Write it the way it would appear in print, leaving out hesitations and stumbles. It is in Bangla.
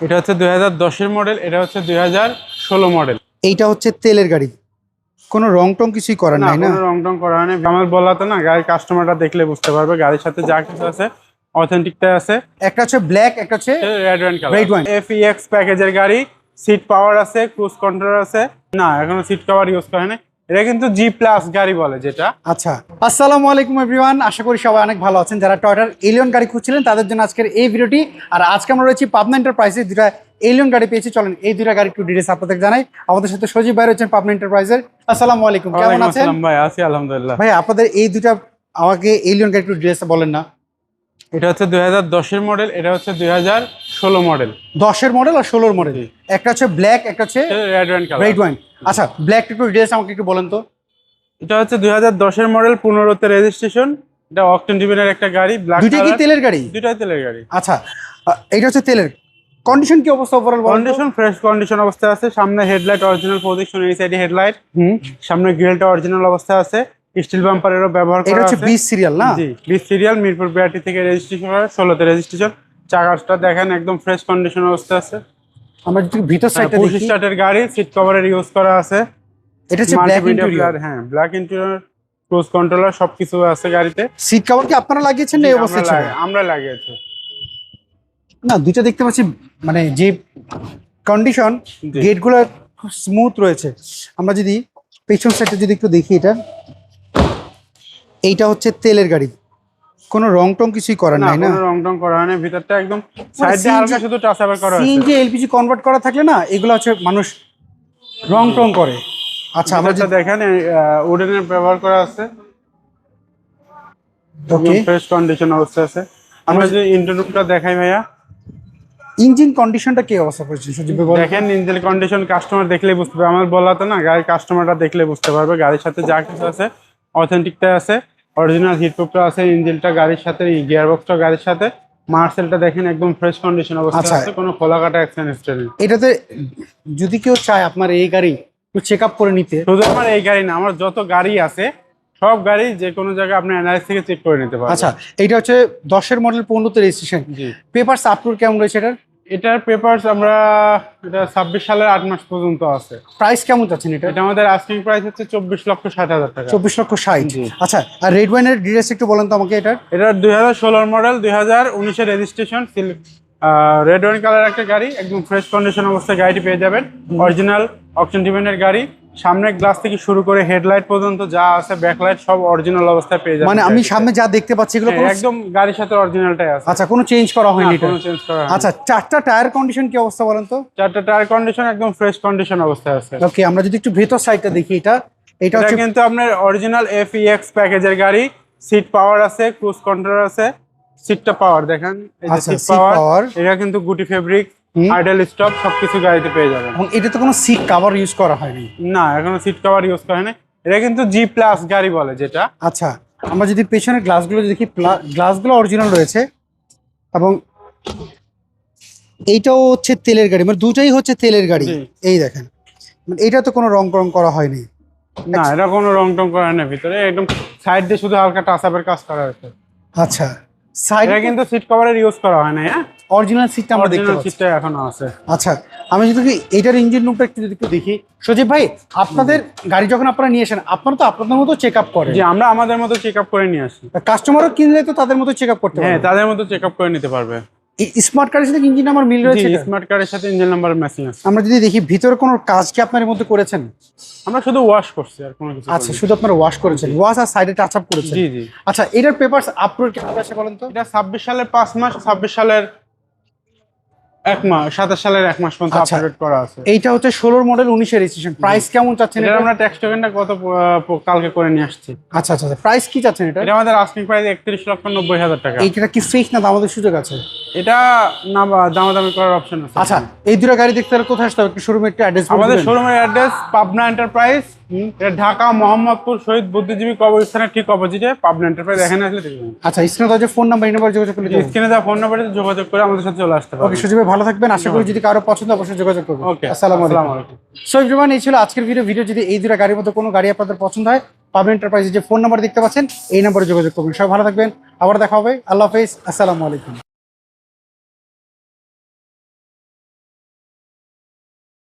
এটা হচ্ছে 2010 এর মডেল, এটা হচ্ছে 2016 মডেল। এইটা হচ্ছে তেলের গাড়ি, কোনো রং টং কিছুই করার নাই না? কোনো রং টং করা হয়নি। আমার বলা তো না, গাড়ির কাস্টমারটা দেখলে বুঝতে পারবে গাড়ির সাথে যা কিছু আছে অথেন্টিকটা আছে। একটা হচ্ছে ব্ল্যাক, একটা হচ্ছে red wine colour. Red wine. FEX প্যাকেজের গাড়ি, সিট পাওয়ার আছে, ক্রুজ কন্ট্রোল আছে। না, এখনো সিট কভার ইউজ করে না। এটা কিন্তু G+ গাড়ি বলে যেটা। আচ্ছা, আসসালামু আলাইকুম এভরিওয়ান, আশা করি সবাই অনেক ভালো আছেন। যারা টয়োটার এলিয়ন গাড়ি খুঁজছিলেন তাদের জন্য আজকের এই ভিডিওটি। আর আজকে আমরা রয়েছি পাবনা এন্টারপ্রাইজে, দুটা এলিয়ন গাড়ি পেয়েছি। চলেন এই দুটা গাড়ি একটু ডিটেইলস আপনাদের জানাই। আমাদের সাথে সজীব ভাই রয়েছেন পাবনা এন্টারপ্রাইজের। আসসালামু আলাইকুম, কেমন আছেন ভাই? আছি আলহামদুলিল্লাহ। ভাই, আপনাদের এই দুটা আমাকে এলিয়ন গাড়ি একটু ডিটেইলস বলেন না। এটা হচ্ছে 2010 এর মডেল, এটা হচ্ছে 2016 মডেল। 10-এর মডেল আর 16-এর মডেল। একটা হচ্ছে ব্ল্যাক, একটা হচ্ছে red wine colour. Red wine. আচ্ছা, ব্ল্যাক একটু ডিটেইলস আমাকে একটু বলেন তো। এটা হচ্ছে 2010 এর মডেল, 15তে রেজিস্ট্রেশন। এটা অকটেন ডিভেনের একটা গাড়ি, ব্ল্যাক দুইটা কি তেলের গাড়ি? দুটাই তেলের গাড়ি। আচ্ছা, এটা হচ্ছে তেলের। কন্ডিশন কি অবস্থা ওভারঅল? কন্ডিশন ফ্রেশ কন্ডিশন অবস্থায় আছে। সামনে হেডলাইট অরিজিনাল পজিশন, এই সাইডে হেডলাইট। সামনে গ্রিলটা অরিজিনাল অবস্থায় আছে। স্টিল বাম্পারেরও ব্যবহার করা আছে। এটা হচ্ছে 20 সিরিয়াল না? জি, 20 সিরিয়াল, মিরপুর বিআরটি থেকে রেজিস্ট্রেশন করা, 16তে রেজিস্ট্রেশন। চাকাটা দেখেন একদম ফ্রেশ কন্ডিশন অবস্থায় আছে। আমরা যদি ভিতর সাইডটা পুশ দেখি, স্টার্টের গাড়ি, সিট কভারের ইউজ করা আছে। এটা হচ্ছে ব্ল্যাক ইন্টেরিয়র। হ্যাঁ, ব্ল্যাক ইন্টেরিয়র, ক্রুজ কন্ট্রোলার সবকিছু আছে গাড়িতে। সিট কভার কি আপনারা লাগিয়েছেন না এই অবস্থায় ছিল? আমরা লাগিয়েছি। না, দুইটা দেখতে পাচ্ছি মানে যে কন্ডিশন, জি। গেটগুলো খুব স্মুথ রয়েছে। আমরা যদি পেছন সাইডটা যদি একটু দেখি, এইটা হচ্ছে তেলের গাড়ি, কোনো রং টং কিছুই করার নাই না? কোনো রং টং করা হয়নি। ভিতরটা একদম সাইড দিয়ে হালকা শুধু টাচ আপ করা আছে। সিএনজি এলপিজি কনভার্ট করা থাকলে না, এগুলো হচ্ছে মানুষ রং টং করে। আচ্ছা, আমরা আমরা দেখেন উডেনের ব্যবহার করা আছে। ওকে, ফ্রেশ কন্ডিশন অবস্থা আছে। আমরা যদি ইন্টারভিউটা দেখাই ভাইয়া, ইঞ্জিন কন্ডিশনটা কি অবস্থা করেছে সজীব ভাই? দেখেন ইঞ্জিন কন্ডিশন কাস্টমার দেখলেই বুঝতে পারবে। আমার বলা তো না, গাড়ির কাস্টমারটা দেখলে বুঝতে পারবে গাড়ির সাথে যা কিছু আছে অথেন্টিকটা আছে। অরিজিনাল হিটপ্রুফটা আছে, ইঞ্জিনটা গাড়ির সাথে, গিয়ার বক্সটা গাড়ির সাথে। মার্সেলটা দেখেন একদম ফ্রেশ কন্ডিশন অবস্থা আছে, কোনো খোলা কাটা অ্যাক্সিডেন্ট নেই। এটাতে যদি কেউ চায় আপনার এই গাড়ি একটু চেক আপ করে নিতে, শুধু আমার এই গাড়ি না, আমার যত গাড়ি আছে সব গাড়ি যে কোনো জায়গায় আপনি এনআরএস থেকে চেক করে নিতে পারবেন। আচ্ছা, এইটা হচ্ছে 10-এর মডেল, 15তে রেজিস্ট্রেশন। জি। পেপারস আপলোড কেমন রয়েছে এটার? এটার পেপারস আমরা, এটা 26 সালের 8 মাস পর্যন্ত আছে। প্রাইস কেমন চাচ্ছেন এটা? এটা আমাদের আস্কিং প্রাইস হচ্ছে 24,60,000 টাকা। 24,60,000। জি। আচ্ছা, আর রেড ওয়াইনের ডিটেইলস একটু বলেন তো আমাকে এটার। এটা 2016 model, 2019 registration, red wine colour একটা গাড়ি, একদম ফ্রেশ কন্ডিশন অবস্থায় গাড়িটি পেয়ে যাবেন। অরিজিনাল অকটেন ডিভেনের গাড়ি, সামনের গ্লাস থেকে শুরু করে হেডলাইট পর্যন্ত যা আছে, ব্যাকলাইট সব অরিজিনাল অবস্থায় পেয়ে যাবেন। মানে আমি সামনে যা দেখতে পাচ্ছি এগুলো কোনো, একদম গাড়ির সাথে অরিজিনালটাই আছে। আচ্ছা, কোনো চেঞ্জ করা হয়নি এটা? কোনো চেঞ্জ করা হয়নি। আচ্ছা, চারটা টায়ার কন্ডিশন কি অবস্থা বলেন তো? চারটা টায়ার কন্ডিশন একদম ফ্রেশ কন্ডিশন অবস্থায় আছে। ওকে, আমরা যদি একটু ভেতর সাইডটা দেখি, এটা এটা হচ্ছে কিন্তু আপনার অরিজিনাল FEX প্যাকেজের গাড়ি। সিট পাওয়ার আছে, ক্রুজ কন্ট্রোল আছে। সিটটা পাওয়ার দেখেন, এই যে আচ্ছা, সিট seat power। পাওয়ার। এটা কিন্তু গুটি ফেব্রিক, আইডল স্টপ সবকিছু গাড়িতে পেয়ে যাবেন। এবং এটাতে কোনো সিট কভার ইউজ করা হয়নি? না, এখনো সিট কভার ইউজ করা হয়নি। এটা কিন্তু G+ গাড়ি বলে যেটা। আচ্ছা, আমরা যদি পেছনের গ্লাসগুলো দেখি, গ্লাসগুলো অরিজিনাল রয়েছে। এবং এইটাও হচ্ছে তেলের গাড়ি, মানে দুটাই হচ্ছে তেলের গাড়ি। জি। এই দেখেন, মানে এটা তো কোনো রং করা হয়নি। না, এটা কোনো রং টং করা হয়নি। ভিতরে একদম সাইড দিয়ে শুধু হালকা টাচ আপের কাজ করা হয়েছে। আচ্ছা, সাইড এটা কিন্তু সিট কভারের ইউজ করা হয় না। হ্যাঁ, অরিজিনাল সিটটা আমরা দেখতে অরিজিনাল পাচ্ছি। সিটটা এখনো আছে। আচ্ছা, আমি যদি এইটার ইঞ্জিন রুমটা একটু দেখি। সজীব ভাই, আপনাদের গাড়ি যখন আপনারা নিয়ে আসেন, আপনারা তো আপনাদের মতো চেক আপ করেন? যে আমরা আমাদের মতো চেক আপ করে নিয়ে আসি। কাস্টমারও কিনলে তো তাদের মতো চেক আপ করতে হ্যাঁ, পারবে। তাদের মতো চেক আপ করে নিতে পারবে। এই স্মার্ট কারের সাথে ইঞ্জিন নাম্বার মিল রয়েছে এটা? স্মার্ট কারের সাথে ইঞ্জিন নাম্বার ম্যাচিং আছে। আমরা যদি দেখি ভিতরে কোনো কাজ কি আপনার মধ্যে করেছেন? আমরা শুধু ওয়াশ করছি, আর কোনো কিছু আচ্ছা, শুধু আপনারা ওয়াশ করেছেন, ওয়াশ আর সাইডে টাচ আপ করেছেন। জি জি। আচ্ছা, এটার পেপারস আপলোড কেমন আছে বলেন তো? এটা 26 সালের 5 মাস, 26 সালের 1 মাস, 27 সালের 1 মাস পর্যন্ত আচ্ছা। আপডেট করা আছে। এইটা হচ্ছে 16 মডেল, 19 রেজিস্ট্রেশন। প্রাইস কেমন চাচ্ছেন এটা এটা? আমরা ট্যাক্স টোকেনটা কালকে করে নিয়ে আসছি। আচ্ছা আচ্ছা, প্রাইস কি চাচ্ছেন এটা? এটা আমাদের আস্কিং প্রাইস 31,90,000 টাকা। এইটা কি ফিক্স না দামাদের সুযোগ আছে? এটা না, দামাদামি করার অপশন আছে। আচ্ছা, এই দুটো গাড়ি দেখতে হলে কোথায় আসতে হবে? একটু শোরুমে একটু অ্যাড্রেস আমাদের শোরুমের অ্যাড্রেস পাবনা এন্টারপ্রাইজ। এটা ঢাকা মোহাম্মদপুর শহীদ বুদ্ধিজীবী কবরস্থানের ঠিক অপোজিটে পাবনা এন্টারপ্রাইজ। এখানে আসলে দেখবেন। আচ্ছা, স্ক্রিনে দেওয়া যে ফোন নাম্বার, এই নাম্বার যোগাযোগ করলে স্ক্রিনে দেওয়া ফোন নাম্বারে যোগাযোগ করে আমাদের সাথে চলে আসতে ওকে। পারবেন। সজীব ভাই, ভালো থাকবেন। আশা করি যদি কারো পছন্দ অবশ্যই যোগাযোগ করবেন। ওকে, আসসালামু আসসালামু আলাইকুম। আলাইকুম। সো এভরিওয়ান, এই ছিল আজকের ভিডিও। যদি এই দুটো গাড়ির মধ্যে কোনো গাড়ি আপনাদের পছন্দ হয়, পাবনা এন্টারপ্রাইজের যে ফোন নাম্বার দেখতে পাচ্ছেন, এই নাম্বারে যোগাযোগ করবেন। সবাই ভালো থাকবেন, আবার দেখা হবে। আল্লাহ হাফেজ, আসসালামু আলাইকুম।